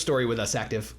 story with us, Active.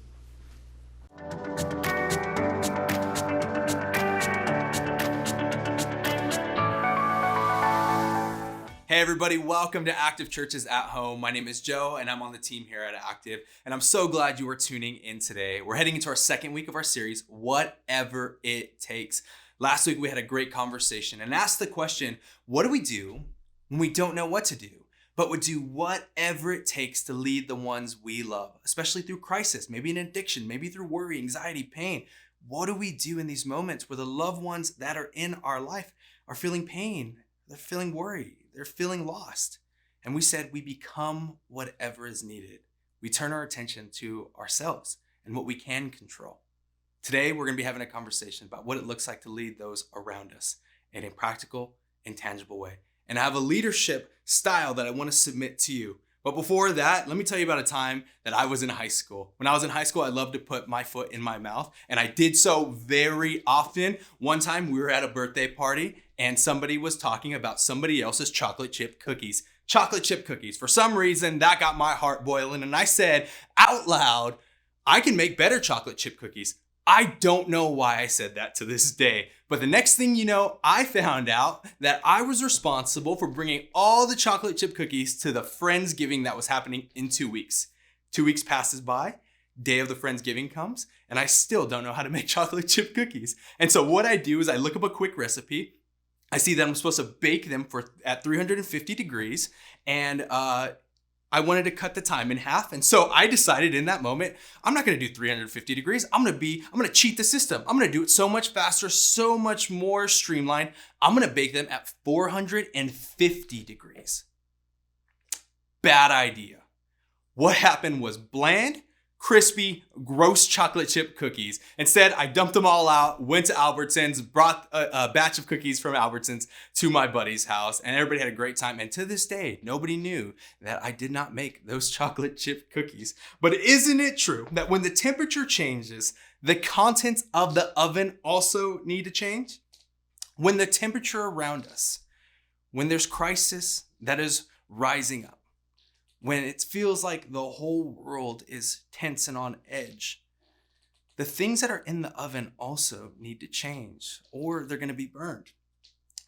Hey everybody, welcome to Active Churches at Home. My name is Joe and I'm on the team here at Active, and I'm so glad you are tuning in today. We're heading into our second week of our series, Whatever It Takes. Last week we had a great conversation and asked the question, what do we do when we don't know what to do, but would do whatever it takes to lead the ones we love, especially through crisis, maybe an addiction, maybe through worry, anxiety, pain. What do we do in these moments where the loved ones that are in our life are feeling pain, they're feeling worry, they're feeling lost? And we said we become whatever is needed. We turn our attention to ourselves and what we can control. Today, we're going to be having a conversation about what it looks like to lead those around us in a practical and tangible way. And I have a leadership style that I want to submit to you. But before that, let me tell you about a time that I was in high school. When I was in high school, I loved to put my foot in my mouth, and I did so very often. One time we were at a birthday party and somebody was talking about somebody else's chocolate chip cookies. Chocolate chip cookies. For some reason, that got my heart boiling, and I said out loud, I can make better chocolate chip cookies. I don't know why I said that to this day, but the next thing you know, I found out that I was responsible for bringing all the chocolate chip cookies to the Friendsgiving that was happening in 2 weeks. 2 weeks passes by, day of the Friendsgiving comes, and I still don't know how to make chocolate chip cookies. And so what I do is I look up a quick recipe. I see that I'm supposed to bake them at 350 degrees, and I wanted to cut the time in half. And so I decided in that moment, I'm not going to do 350 degrees. I'm going to cheat the system. I'm going to do it so much faster, so much more streamlined. I'm going to bake them at 450 degrees. Bad idea. What happened was bland, crispy, gross chocolate chip cookies. Instead, I dumped them all out, went to Albertsons, brought a batch of cookies from Albertsons to my buddy's house, and everybody had a great time. And to this day, nobody knew that I did not make those chocolate chip cookies. But isn't it true that when the temperature changes, the contents of the oven also need to change? When the temperature around us, when there's crisis that is rising up, when it feels like the whole world is tense and on edge, the things that are in the oven also need to change, or they're going to be burned.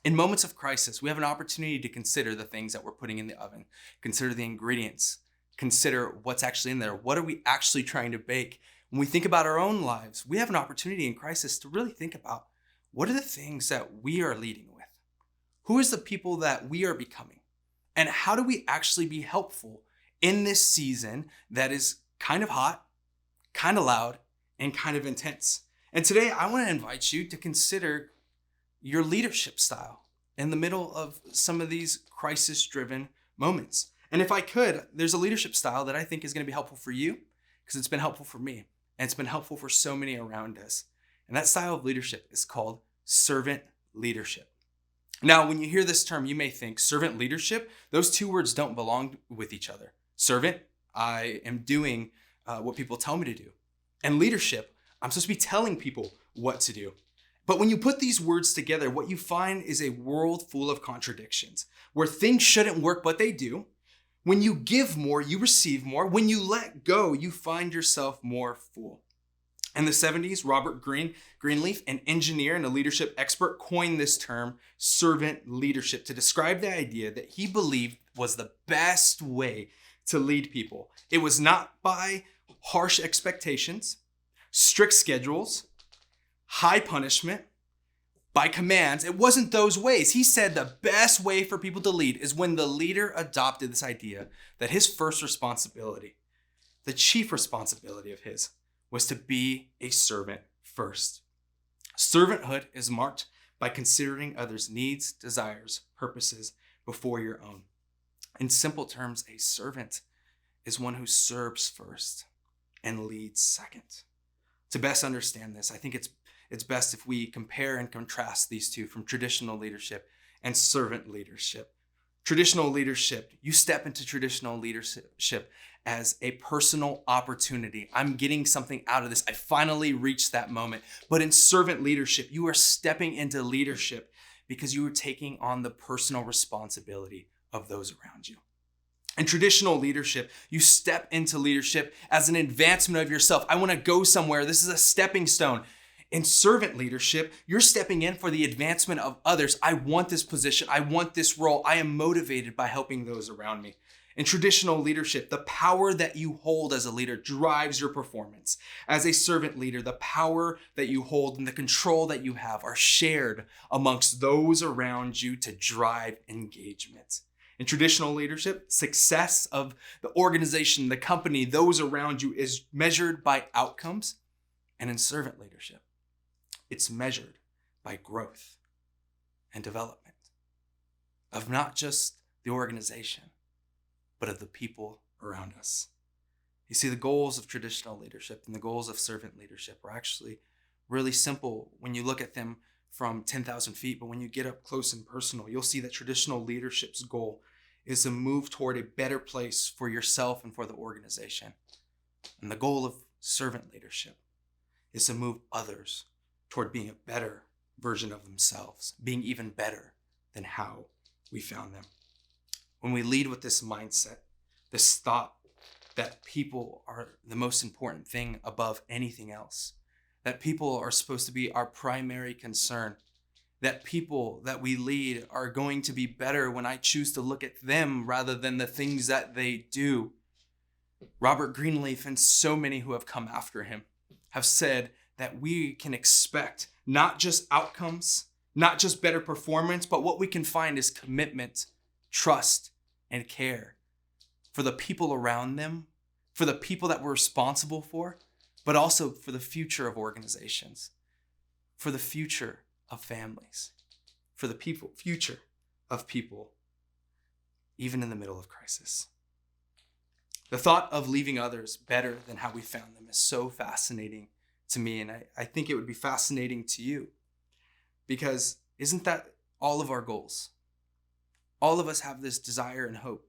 In moments of crisis, we have an opportunity to consider the things that we're putting in the oven, consider the ingredients, consider what's actually in there. What are we actually trying to bake? When we think about our own lives, we have an opportunity in crisis to really think about what are the things that we are leading with? Who is the people that we are becoming? And how do we actually be helpful in this season that is kind of hot, kind of loud, and kind of intense? And today I want to invite you to consider your leadership style in the middle of some of these crisis-driven moments. And if I could, there's a leadership style that I think is going to be helpful for you because it's been helpful for me, and it's been helpful for so many around us. And that style of leadership is called servant leadership. Now, when you hear this term, you may think servant leadership, those two words don't belong with each other. Servant, I am doing what people tell me to do. And leadership, I'm supposed to be telling people what to do. But when you put these words together, what you find is a world full of contradictions, where things shouldn't work, but they do. When you give more, you receive more. When you let go, you find yourself more full. In the 70s, Robert Greenleaf, an engineer and a leadership expert, coined this term, servant leadership, to describe the idea that he believed was the best way to lead people. It was not by harsh expectations, strict schedules, high punishment, by commands. It wasn't those ways. He said the best way for people to lead is when the leader adopted this idea that his first responsibility, the chief responsibility of his, was to be a servant first. Servanthood is marked by considering others' needs, desires, purposes before your own. In simple terms, a servant is one who serves first and leads second. To best understand this, I think it's best if we compare and contrast these two from traditional leadership and servant leadership. Traditional leadership, you step into traditional leadership as a personal opportunity. I'm getting something out of this. I finally reached that moment. But in servant leadership, you are stepping into leadership because you are taking on the personal responsibility of those around you. In traditional leadership, you step into leadership as an advancement of yourself. I want to go somewhere. This is a stepping stone. In servant leadership, you're stepping in for the advancement of others. I want this position. I want this role. I am motivated by helping those around me. In traditional leadership, the power that you hold as a leader drives your performance. As a servant leader, the power that you hold and the control that you have are shared amongst those around you to drive engagement. In traditional leadership, success of the organization, the company, those around you is measured by outcomes. And in servant leadership, it's measured by growth and development of not just the organization, but of the people around us. You see, the goals of traditional leadership and the goals of servant leadership are actually really simple when you look at them from 10,000 feet. But when you get up close and personal, you'll see that traditional leadership's goal is to move toward a better place for yourself and for the organization. And the goal of servant leadership is to move others toward being a better version of themselves, being even better than how we found them. When we lead with this mindset, this thought that people are the most important thing above anything else, that people are supposed to be our primary concern, that people that we lead are going to be better when I choose to look at them rather than the things that they do. Robert Greenleaf and so many who have come after him have said that we can expect not just outcomes, not just better performance, but what we can find is commitment, trust, and care for the people around them, for the people that we're responsible for, but also for the future of organizations, for the future of families, for the future of people, even in the middle of crisis. The thought of leaving others better than how we found them is so fascinating to me, and I think it would be fascinating to you, because isn't that all of our goals? All of us have this desire and hope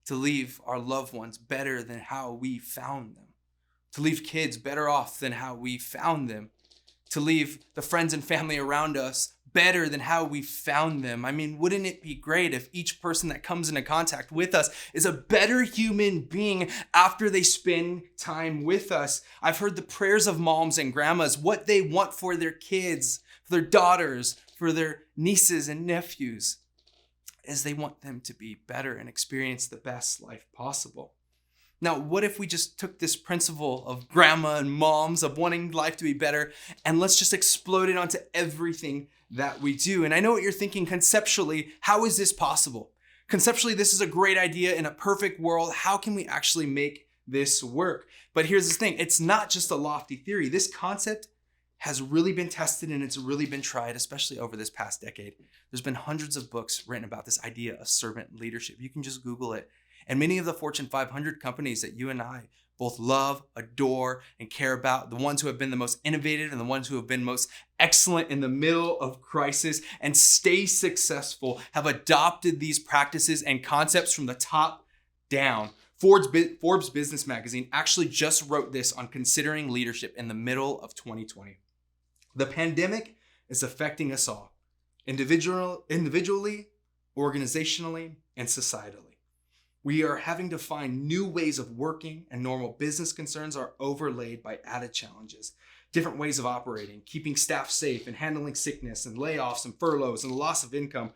to leave our loved ones better than how we found them, to leave kids better off than how we found them, to leave the friends and family around us better than how we found them. I mean, wouldn't it be great if each person that comes into contact with us is a better human being after they spend time with us? I've heard the prayers of moms and grandmas, what they want for their kids, for their daughters, for their nieces and nephews, is they want them to be better and experience the best life possible. Now, what if we just took this principle of grandma and moms of wanting life to be better and let's just explode it onto everything that we do? And I know what you're thinking conceptually, how is this possible? Conceptually, this is a great idea in a perfect world. How can we actually make this work? But here's the thing, it's not just a lofty theory. This concept has really been tested and it's really been tried, especially over this past decade. There's been hundreds of books written about this idea of servant leadership. You can just Google it. And many of the Fortune 500 companies that you and I both love, adore, and care about, the ones who have been the most innovative and the ones who have been most excellent in the middle of crisis and stay successful, have adopted these practices and concepts from the top down. Forbes Business Magazine actually just wrote this on considering leadership in the middle of 2020. The pandemic is affecting us all, individually, organizationally, and societally. We are having to find new ways of working, and normal business concerns are overlaid by added challenges. Different ways of operating, keeping staff safe, and handling sickness and layoffs and furloughs and loss of income.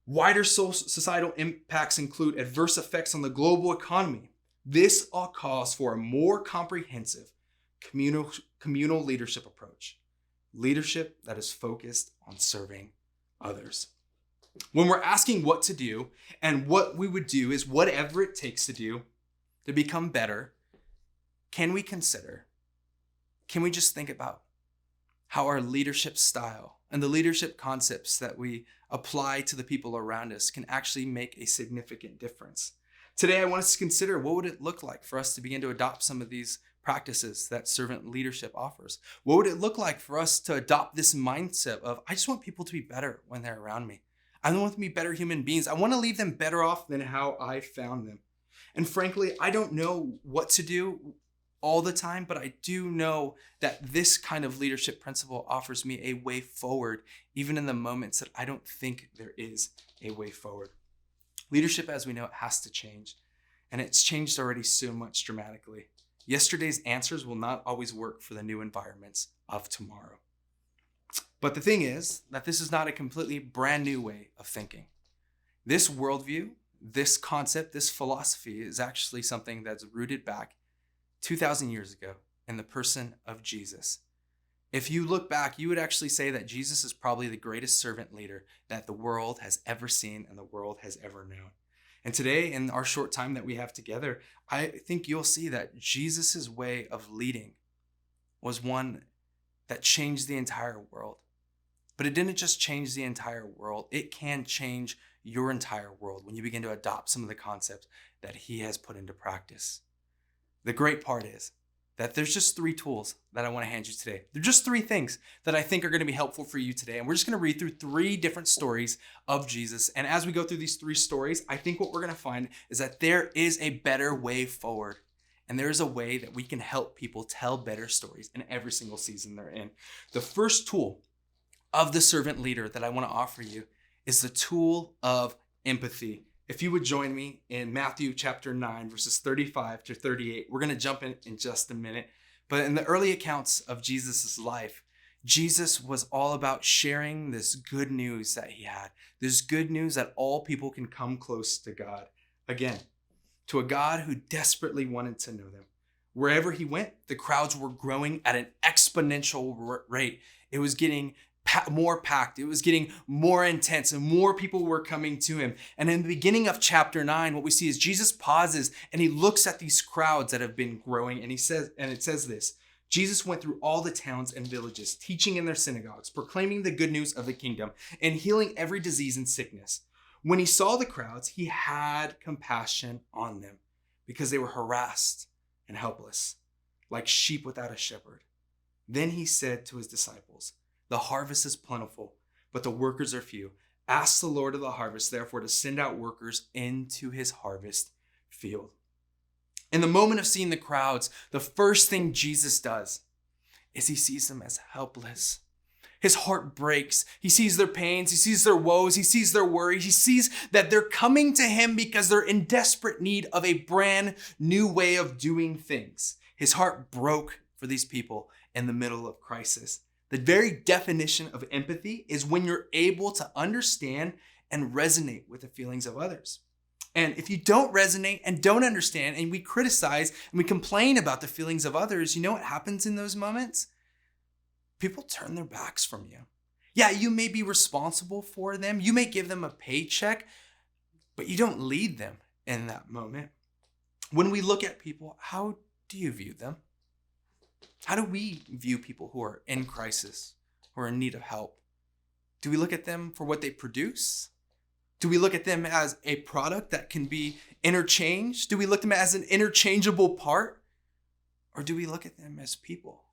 Wider societal impacts include adverse effects on the global economy. This all calls for a more comprehensive communal leadership approach. Leadership that is focused on serving others. When we're asking what to do, and what we would do is whatever it takes to do to become better, can we just think about how our leadership style and the leadership concepts that we apply to the people around us can actually make a significant difference? Today, I want us to consider what would it look like for us to begin to adopt some of these practices that servant leadership offers. What would it look like for us to adopt this mindset of, I just want people to be better when they're around me. I want them to be better human beings. I want to leave them better off than how I found them. And frankly, I don't know what to do all the time, but I do know that this kind of leadership principle offers me a way forward, even in the moments that I don't think there is a way forward. Leadership, as we know, it has to change. and it's changed already so much dramatically. Yesterday's answers will not always work for the new environments of tomorrow. But the thing is that this is not a completely brand new way of thinking. This worldview, this concept, this philosophy is actually something that's rooted back 2,000 years ago in the person of Jesus. If you look back, you would actually say that Jesus is probably the greatest servant leader that the world has ever seen and the world has ever known. And today, in our short time that we have together, I think you'll see that Jesus' way of leading was one that changed the entire world. But it didn't just change the entire world. It can change your entire world when you begin to adopt some of the concepts that he has put into practice. The great part is that there's just 3 tools that I want to hand you today. They're just 3 things that I think are going to be helpful for you today. And we're just going to read through 3 different stories of Jesus. And as we go through these 3 stories, I think what we're going to find is that there is a better way forward. And there is a way that we can help people tell better stories in every single season they're in. The first tool of the servant leader that I want to offer you is the tool of empathy. If you would join me in Matthew chapter 9, verses 35 to 38, we're going to jump in just a minute. But in the early accounts of Jesus' life, Jesus was all about sharing this good news that he had, this good news that all people can come close to God. Again, to a God who desperately wanted to know them. Wherever he went, the crowds were growing at an exponential rate. It was getting more packed. It was getting more intense and more people were coming to him. And in the beginning of chapter 9, what we see is Jesus pauses and he looks at these crowds that have been growing and it says this: Jesus went through all the towns and villages, teaching in their synagogues, proclaiming the good news of the kingdom and healing every disease and sickness. When he saw the crowds, he had compassion on them because they were harassed and helpless, like sheep without a shepherd. Then he said to his disciples, "The harvest is plentiful, but the workers are few. Ask the Lord of the harvest, therefore, to send out workers into his harvest field." In the moment of seeing the crowds, the first thing Jesus does is he sees them as helpless. His heart breaks. He sees their pains. He sees their woes. He sees their worries. He sees that they're coming to him because they're in desperate need of a brand new way of doing things. His heart broke for these people in the middle of crisis. The very definition of empathy is when you're able to understand and resonate with the feelings of others. And if you don't resonate and don't understand, and we criticize and we complain about the feelings of others, you know what happens in those moments? People turn their backs from you. Yeah, you may be responsible for them. You may give them a paycheck, but you don't lead them in that moment. When we look at people, how do you view them? How do we view people who are in crisis, who are in need of help? Do we look at them for what they produce? Do we look at them as a product that can be interchanged? Do we look at them as an interchangeable part? Or do we look at them as people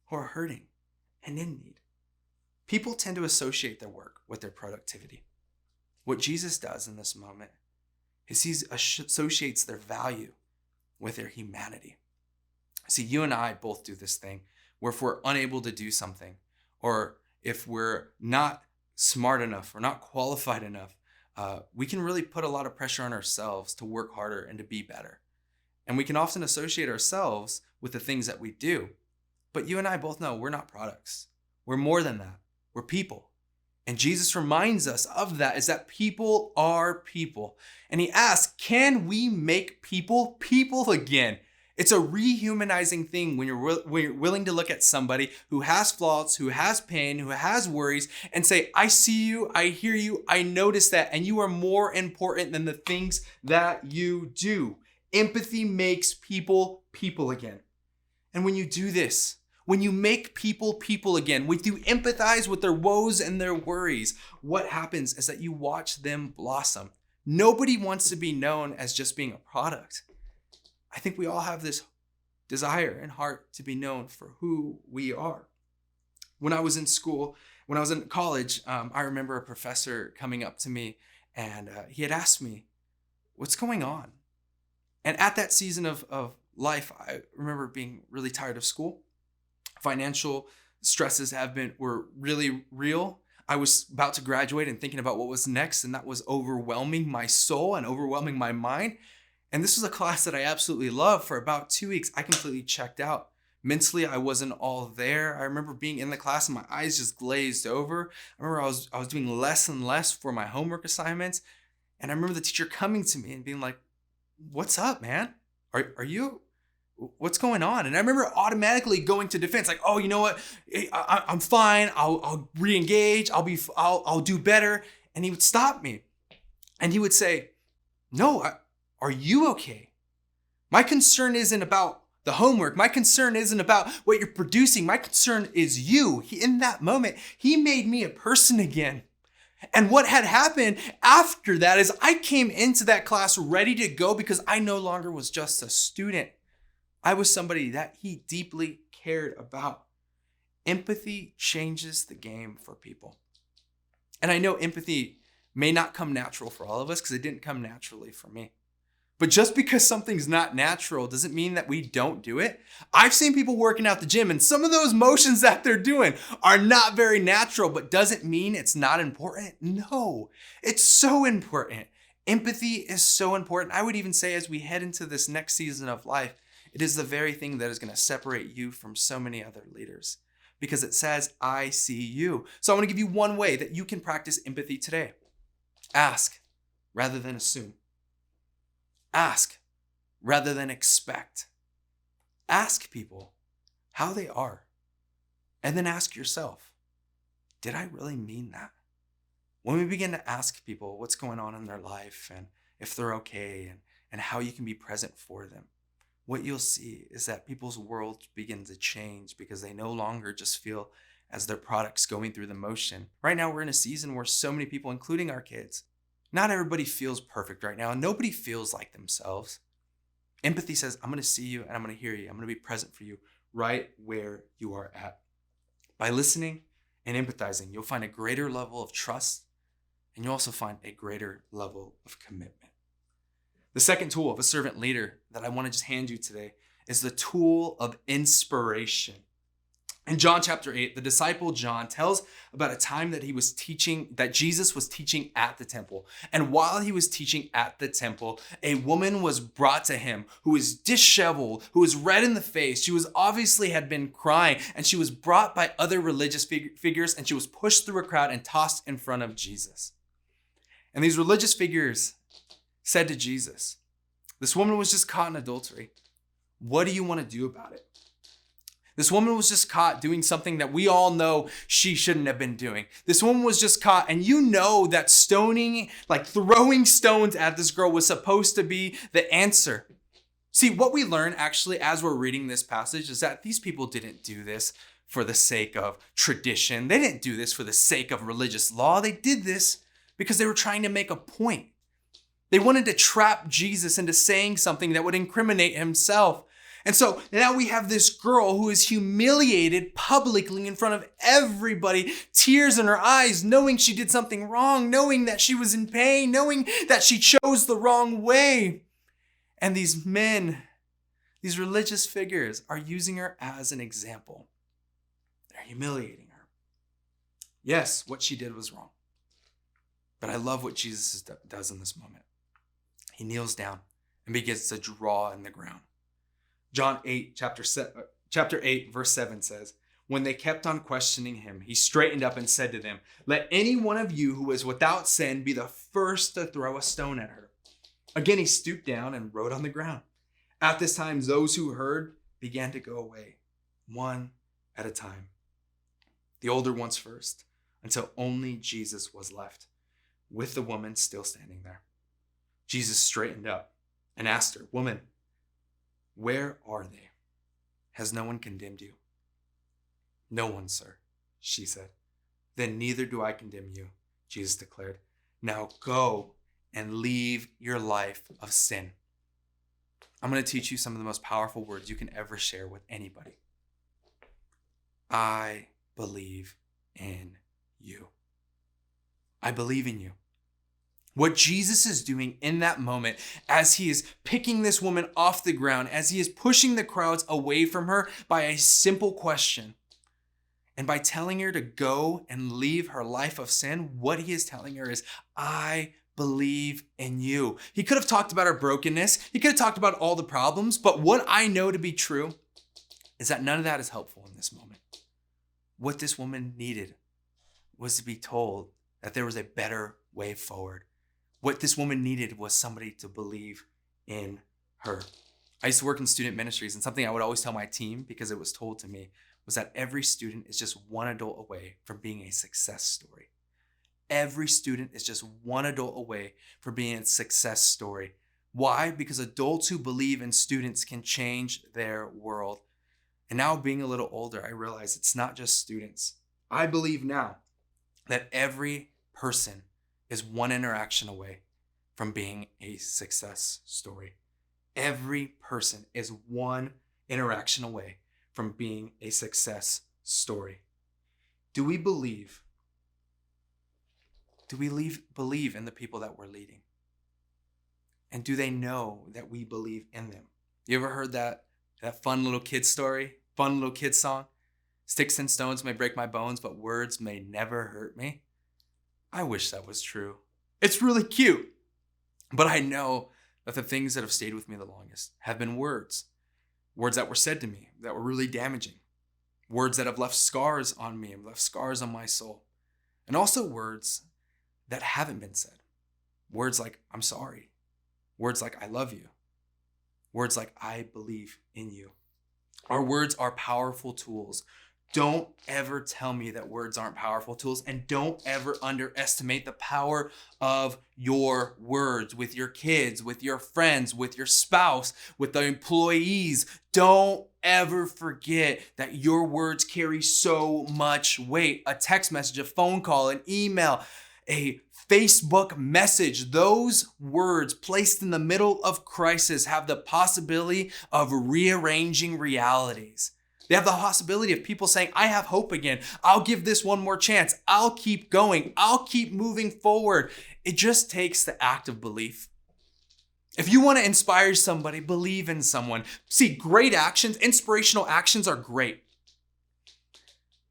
who are hurting and in need? People tend to associate their work with their productivity. What Jesus does in this moment is he associates their value with their humanity. See, you and I both do this thing where if we're unable to do something, or if we're not smart enough or not qualified enough, we can really put a lot of pressure on ourselves to work harder and to be better. And we can often associate ourselves with the things that we do. But you and I both know we're not products. We're more than that. We're people. And Jesus reminds us of that, is that people are people. And he asks, can we make people people again? It's a rehumanizing thing when you're willing to look at somebody who has flaws, who has pain, who has worries, and say, I see you, I hear you, I notice that, and you are more important than the things that you do. Empathy makes people people again. And when you do this, when you make people people again, when you empathize with their woes and their worries, what happens is that you watch them blossom. Nobody wants to be known as just being a product. I think we all have this desire and heart to be known for who we are. When I was in school, when I was in college, I remember a professor coming up to me and he had asked me, what's going on? And at that season of life, I remember being really tired of school. Financial stresses were really real. I was about to graduate and thinking about what was next, and that was overwhelming my soul and overwhelming my mind. And this was a class that I absolutely loved. For about 2 weeks, I completely checked out. Mentally, I wasn't all there. I remember being in the class and my eyes just glazed over. I remember I was doing less and less for my homework assignments. And I remember the teacher coming to me and being like, "What's up, man? Are you, what's going on?" And I remember automatically going to defense, like, "Oh, you know what? I'm fine. I'll re-engage. I'll do better." And he would stop me and he would say, "No, are you okay? My concern isn't about the homework. My concern isn't about what you're producing. My concern is you." In that moment, he made me a person again. And what had happened after that is I came into that class ready to go because I no longer was just a student. I was somebody that he deeply cared about. Empathy changes the game for people. And I know empathy may not come natural for all of us because it didn't come naturally for me. But just because something's not natural doesn't mean that we don't do it. I've seen people working out the gym and some of those motions that they're doing are not very natural, but doesn't mean it's not important. No, it's so important. Empathy is so important. I would even say as we head into this next season of life, it is the very thing that is going to separate you from so many other leaders because it says, "I see you." So I want to give you one way that you can practice empathy today. Ask rather than assume. Ask rather than expect. Ask people how they are. And then ask yourself, did I really mean that? When we begin to ask people what's going on in their life and if they're okay and how you can be present for them, what you'll see is that people's world begins to change because they no longer just feel as their products going through the motion. Right now, we're in a season where so many people, including our kids, not everybody feels perfect right now, and nobody feels like themselves. Empathy says, I'm going to see you and I'm going to hear you. I'm going to be present for you right where you are at. By listening and empathizing, you'll find a greater level of trust, and you'll also find a greater level of commitment. The second tool of a servant leader that I want to just hand you today is the tool of inspiration. In John chapter 8, the disciple John tells about a time that that Jesus was teaching at the temple. And while he was teaching at the temple, a woman was brought to him who was disheveled, who was red in the face. She was obviously had been crying, and she was brought by other religious figures, and she was pushed through a crowd and tossed in front of Jesus. And these religious figures said to Jesus, "This woman was just caught in adultery. What do you want to do about it?" This woman was just caught doing something that we all know she shouldn't have been doing. This woman was just caught, and you know that stoning, like throwing stones at this girl, was supposed to be the answer. See, what we learn actually as we're reading this passage is that these people didn't do this for the sake of tradition. They didn't do this for the sake of religious law. They did this because they were trying to make a point. They wanted to trap Jesus into saying something that would incriminate himself. And so now we have this girl who is humiliated publicly in front of everybody, tears in her eyes, knowing she did something wrong, knowing that she was in pain, knowing that she chose the wrong way. And these men, these religious figures, are using her as an example. They're humiliating her. Yes, what she did was wrong. But I love what Jesus does in this moment. He kneels down and begins to draw in the ground. John 8, chapter 8, verse 7 says, "When they kept on questioning him, he straightened up and said to them, 'Let any one of you who is without sin be the first to throw a stone at her.' Again, he stooped down and wrote on the ground. At this time, those who heard began to go away, one at a time. The older ones first, until only Jesus was left, with the woman still standing there. Jesus straightened up and asked her, 'Woman, where are they? Has no one condemned you?' 'No one, sir,' she said. 'Then neither do I condemn you,' Jesus declared. 'Now go and leave your life of sin.'" I'm going to teach you some of the most powerful words you can ever share with anybody. I believe in you. I believe in you. What Jesus is doing in that moment, as he is picking this woman off the ground, as he is pushing the crowds away from her by a simple question, and by telling her to go and leave her life of sin, what he is telling her is, I believe in you. He could have talked about our brokenness. He could have talked about all the problems. But what I know to be true is that none of that is helpful in this moment. What this woman needed was to be told that there was a better way forward. What this woman needed was somebody to believe in her. I used to work in student ministries, and something I would always tell my team, because it was told to me, was that every student is just one adult away from being a success story. Every student is just one adult away from being a success story. Why? Because adults who believe in students can change their world. And now, being a little older, I realize it's not just students. I believe now that every person is one interaction away from being a success story. Every person is one interaction away from being a success story. Do we believe in the people that we're leading? And do they know that we believe in them? You ever heard that fun little kid story, fun little kid song? Sticks and stones may break my bones, but words may never hurt me. I wish that was true. It's really cute. But I know that the things that have stayed with me the longest have been words. Words that were said to me that were really damaging. Words that have left scars on me and left scars on my soul. And also words that haven't been said. Words like, I'm sorry. Words like, I love you. Words like, I believe in you. Our words are powerful tools. Don't ever tell me that words aren't powerful tools, and don't ever underestimate the power of your words with your kids, with your friends, with your spouse, with the employees. Don't ever forget that your words carry so much weight. A text message, a phone call, an email, a Facebook message. Those words placed in the middle of crisis have the possibility of rearranging realities. They have the possibility of people saying, I have hope again. I'll give this one more chance. I'll keep going. I'll keep moving forward. It just takes the act of belief. If you want to inspire somebody, believe in someone. See, great actions, inspirational actions are great.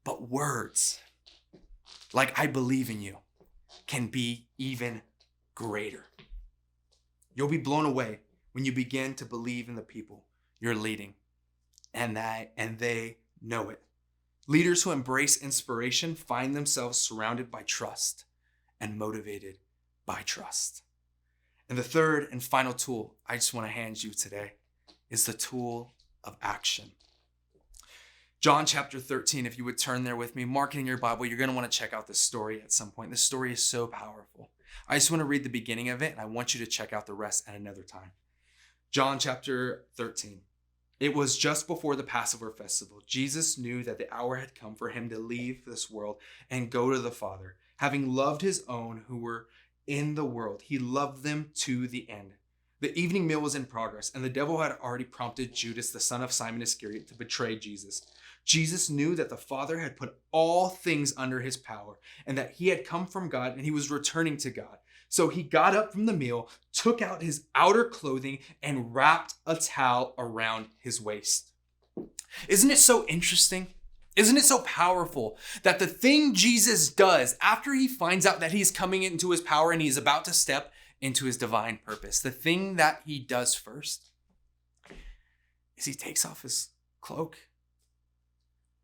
But words like I believe in you can be even greater. You'll be blown away when you begin to believe in the people you're leading. And they know it. Leaders who embrace inspiration find themselves surrounded by trust and motivated by trust. And the third and final tool I just want to hand you today is the tool of action. John chapter 13, if you would turn there with me, mark it in your Bible, you're going to want to check out this story at some point. This story is so powerful. I just want to read the beginning of it, and I want you to check out the rest at another time. John chapter 13. It was just before the Passover festival. Jesus knew that the hour had come for him to leave this world and go to the Father. Having loved his own who were in the world, he loved them to the end. The evening meal was in progress, and the devil had already prompted Judas, the son of Simon Iscariot, to betray Jesus. Jesus knew that the Father had put all things under his power, and that he had come from God and he was returning to God. So he got up from the meal, took out his outer clothing, and wrapped a towel around his waist. Isn't it so interesting? Isn't it so powerful that the thing Jesus does after he finds out that he's coming into his power and he's about to step into his divine purpose, the thing that he does first is he takes off his cloak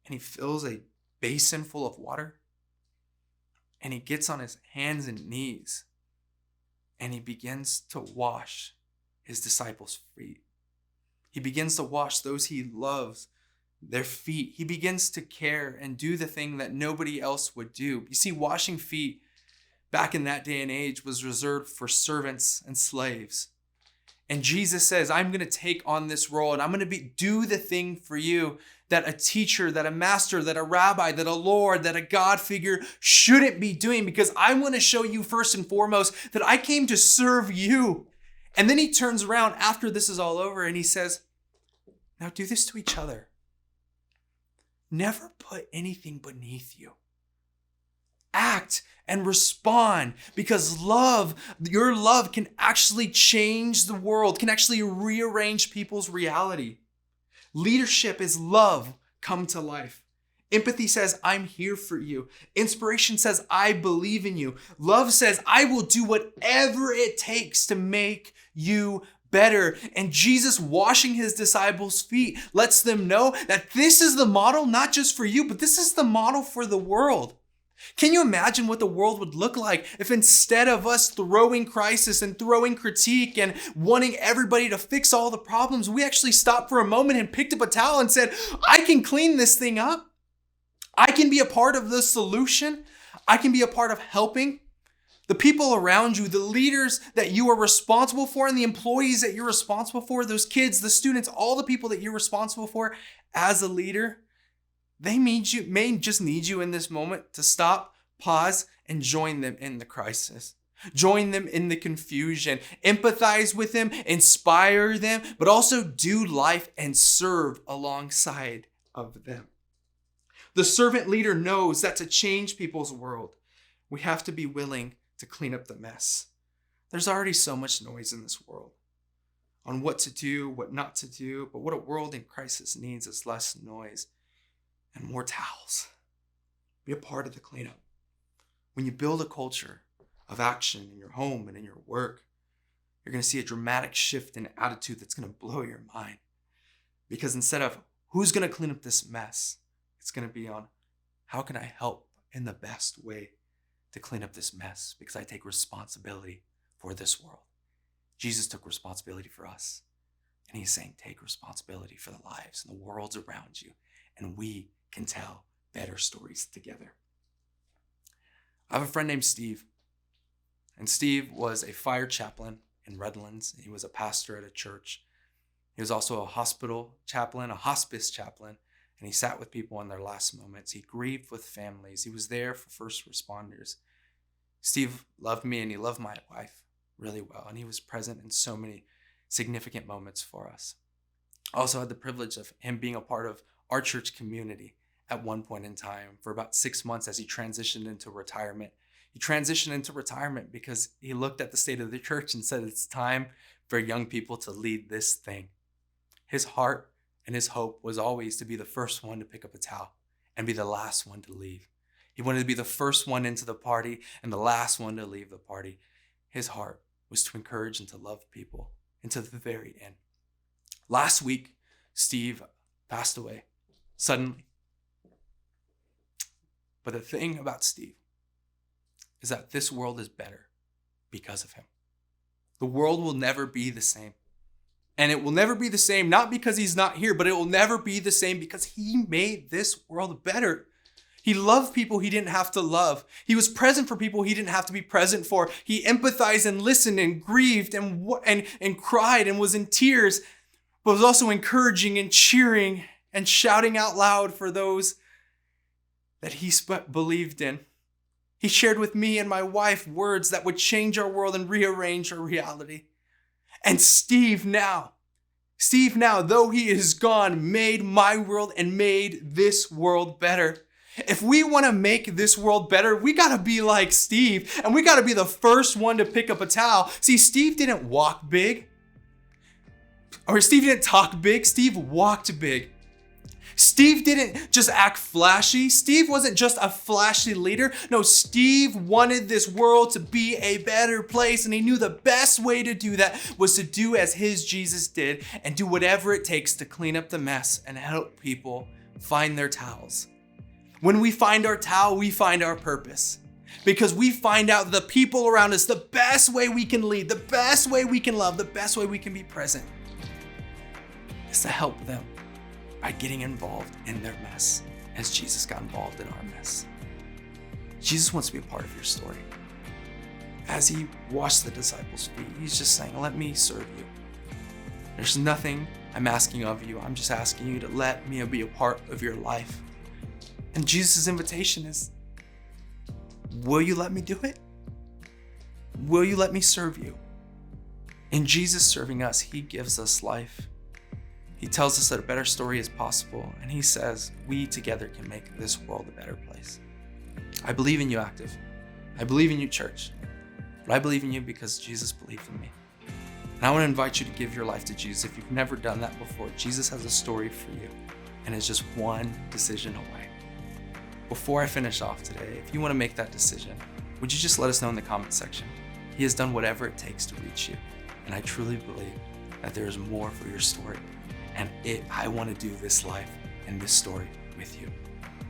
and he fills a basin full of water and he gets on his hands and knees and he begins to wash his disciples' feet. He begins to wash those he loves, their feet. He begins to care and do the thing that nobody else would do. You see, washing feet back in that day and age was reserved for servants and slaves. And Jesus says, I'm going to take on this role and I'm going to do the thing for you that a teacher, that a master, that a rabbi, that a Lord, that a God figure shouldn't be doing, because I want to show you first and foremost that I came to serve you. And then he turns around after this is all over and he says, now do this to each other. Never put anything beneath you. Act and respond, because your love can actually change the world, can actually rearrange people's reality. Leadership is love come to life. Empathy says, I'm here for you. Inspiration says, I believe in you. Love says, I will do whatever it takes to make you better. And Jesus washing his disciples' feet lets them know that this is the model, not just for you, but this is the model for the world. Can you imagine what the world would look like if instead of us throwing crisis and throwing critique and wanting everybody to fix all the problems, we actually stopped for a moment and picked up a towel and said, I can clean this thing up. I can be a part of the solution. I can be a part of helping the people around you, the leaders that you are responsible for, and the employees that you're responsible for, those kids, the students, all the people that you're responsible for as a leader. They may just need you in this moment to stop, pause, and join them in the crisis. Join them in the confusion. Empathize with them, inspire them, but also do life and serve alongside of them. The servant leader knows that to change people's world, we have to be willing to clean up the mess. There's already so much noise in this world on what to do, what not to do, but what a world in crisis needs is less noise and more towels. Be a part of the cleanup. When you build a culture of action in your home and in your work, you're going to see a dramatic shift in attitude that's going to blow your mind. Because instead of who's going to clean up this mess, it's going to be on how can I help in the best way to clean up this mess, because I take responsibility for this world. Jesus took responsibility for us. And he's saying, take responsibility for the lives and the worlds around you. And we can tell better stories together. I have a friend named Steve. And Steve was a fire chaplain in Redlands. He was a pastor at a church. He was also a hospital chaplain, a hospice chaplain. And he sat with people in their last moments. He grieved with families. He was there for first responders. Steve loved me and he loved my wife really well. And he was present in so many significant moments for us. I also had the privilege of him being a part of our church community at one point in time for about 6 months as he transitioned into retirement. He transitioned into retirement because he looked at the state of the church and said, it's time for young people to lead this thing. His heart and his hope was always to be the first one to pick up a towel and be the last one to leave. He wanted to be the first one into the party and the last one to leave the party. His heart was to encourage and to love people until the very end. Last week, Steve passed away suddenly. But the thing about Steve is that this world is better because of him. The world will never be the same. And it will never be the same, not because he's not here, but it will never be the same because he made this world better. He loved people he didn't have to love. He was present for people he didn't have to be present for. He empathized and listened and grieved and cried and was in tears, but was also encouraging and cheering and shouting out loud for those that he believed in. He shared with me and my wife words that would change our world and rearrange our reality. And Steve now, though he is gone, made my world and made this world better. If we want to make this world better, we got to be like Steve, and we got to be the first one to pick up a towel. See, Steve didn't walk big, or Steve didn't talk big. Steve walked big. Steve didn't just act flashy. Steve wasn't just a flashy leader. No, Steve wanted this world to be a better place, and he knew the best way to do that was to do as his Jesus did and do whatever it takes to clean up the mess and help people find their towels. When we find our towel, we find our purpose, because we find out the people around us, the best way we can lead, the best way we can love, the best way we can be present is to help them by getting involved in their mess as Jesus got involved in our mess. Jesus wants to be a part of your story. As he washed the disciples' feet, he's just saying, let me serve you. There's nothing I'm asking of you. I'm just asking you to let me be a part of your life. And Jesus' invitation is, will you let me do it? Will you let me serve you? In Jesus serving us, he gives us life. He tells us that a better story is possible, and he says we together can make this world a better place. I believe in you, Active. I believe in you, church. But I believe in you because Jesus believed in me. And I want to invite you to give your life to Jesus. If you've never done that before, Jesus has a story for you, and it's just one decision away. before I finish off today, if you want to make that decision, would you just let us know in the comment section? He has done whatever it takes to reach you. And I truly believe that there is more for your story. And I want to do this life and this story with you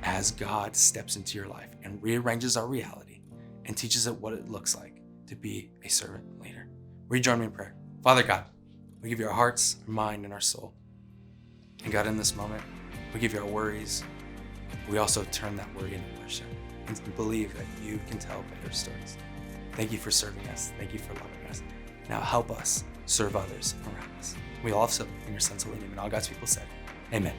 as God steps into your life and rearranges our reality and teaches it what it looks like to be a servant leader. Will you join me in prayer? Father God, we give you our hearts, our mind, and our soul. And God, in this moment, we give you our worries. We also turn that worry into worship and believe that you can tell better stories. Thank you for serving us. Thank you for loving us. Now help us serve others around us. We all have said in your son's holy name, and all God's people said, amen.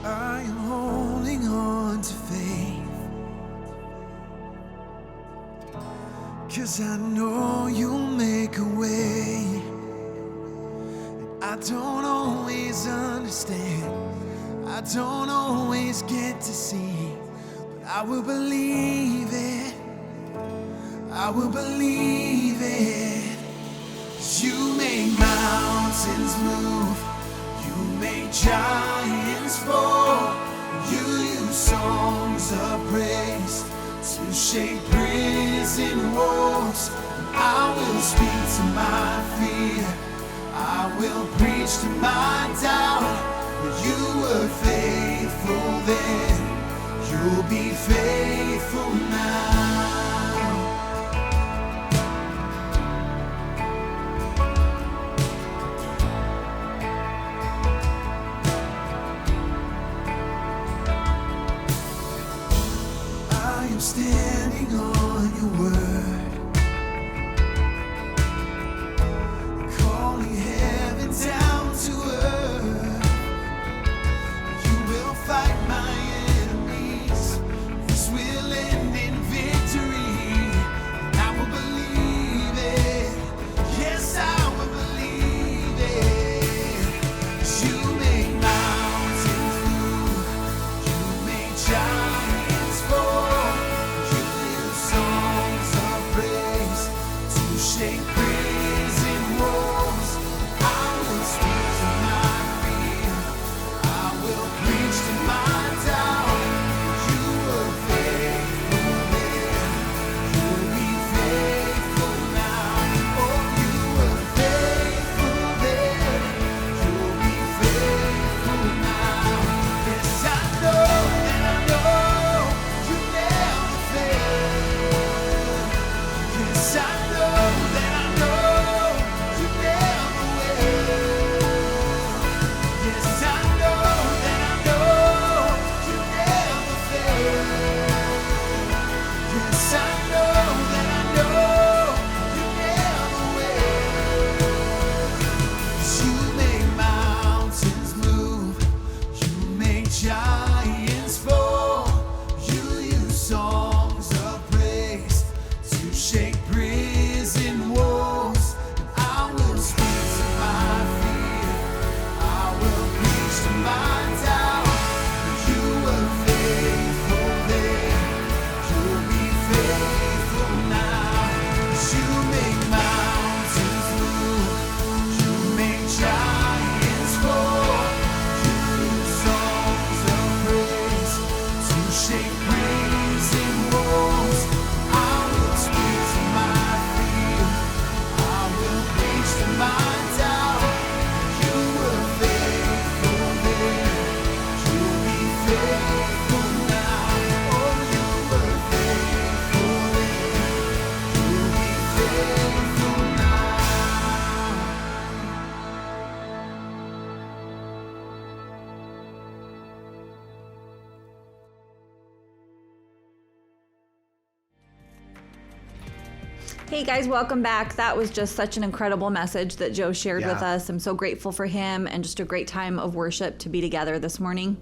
I am holding on to faith, 'cause I know you'll make a way. And I don't always understand, I don't always get to see, but I will believe it, I will believe it. 'Cause you make mountains move, you make giants fall, you use songs of praise to shake prison walls. I will speak to my fear, I will preach to my doubt. You were faithful then, you'll be faithful now. I am standing on your word, calling heaven down to earth. You will fight my enemies, this will end in victory. And I will believe it, yes I will believe it. 'Cause you make mountains move, you make giants fall, you use songs of praise to shake prison walls. I will speak to my fear, I will preach to my doubt. You were faithful then, you'll be faithful now. Oh, you were faithful then, you'll be faithful now. Yes, I know and I know you never fail. Yes, I know that I know you never will. Yes, I know that I know you never fail. Yes, I know that I know you never will. 'Cause you make mountains move, you make giants fall, you use songs of praise to shake prison walls. And I will speak to my fear, I will preach to my doubt. You were faithful then, you'll be faithful now. 'Cause you make mountains move, you make giants fall, you use songs of praise to shake prison walls. I will speak to my fear, I will preach to my doubt. You were faithful then, you'll be faithful now. Oh, you were faithful then, you'll be faithful now. Hey guys, welcome back. That was just such an incredible message that Joe shared with Yeah. us. I'm so grateful for him and just a great time of worship to be together this morning.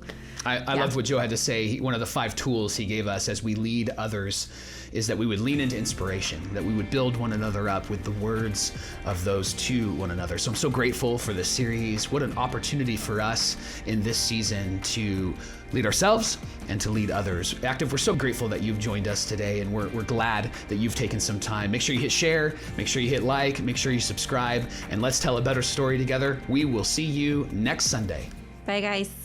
I loved what Joe had to say. One of the 5 tools he gave us as we lead others is that we would lean into inspiration, that we would build one another up with the words of those to one another. So I'm so grateful for this series. What an opportunity for us in this season to lead ourselves and to lead others. Active, we're so grateful that you've joined us today, and we're glad that you've taken some time. Make sure you hit share, make sure you hit like, make sure you subscribe, and let's tell a better story together. We will see you next Sunday. Bye, guys.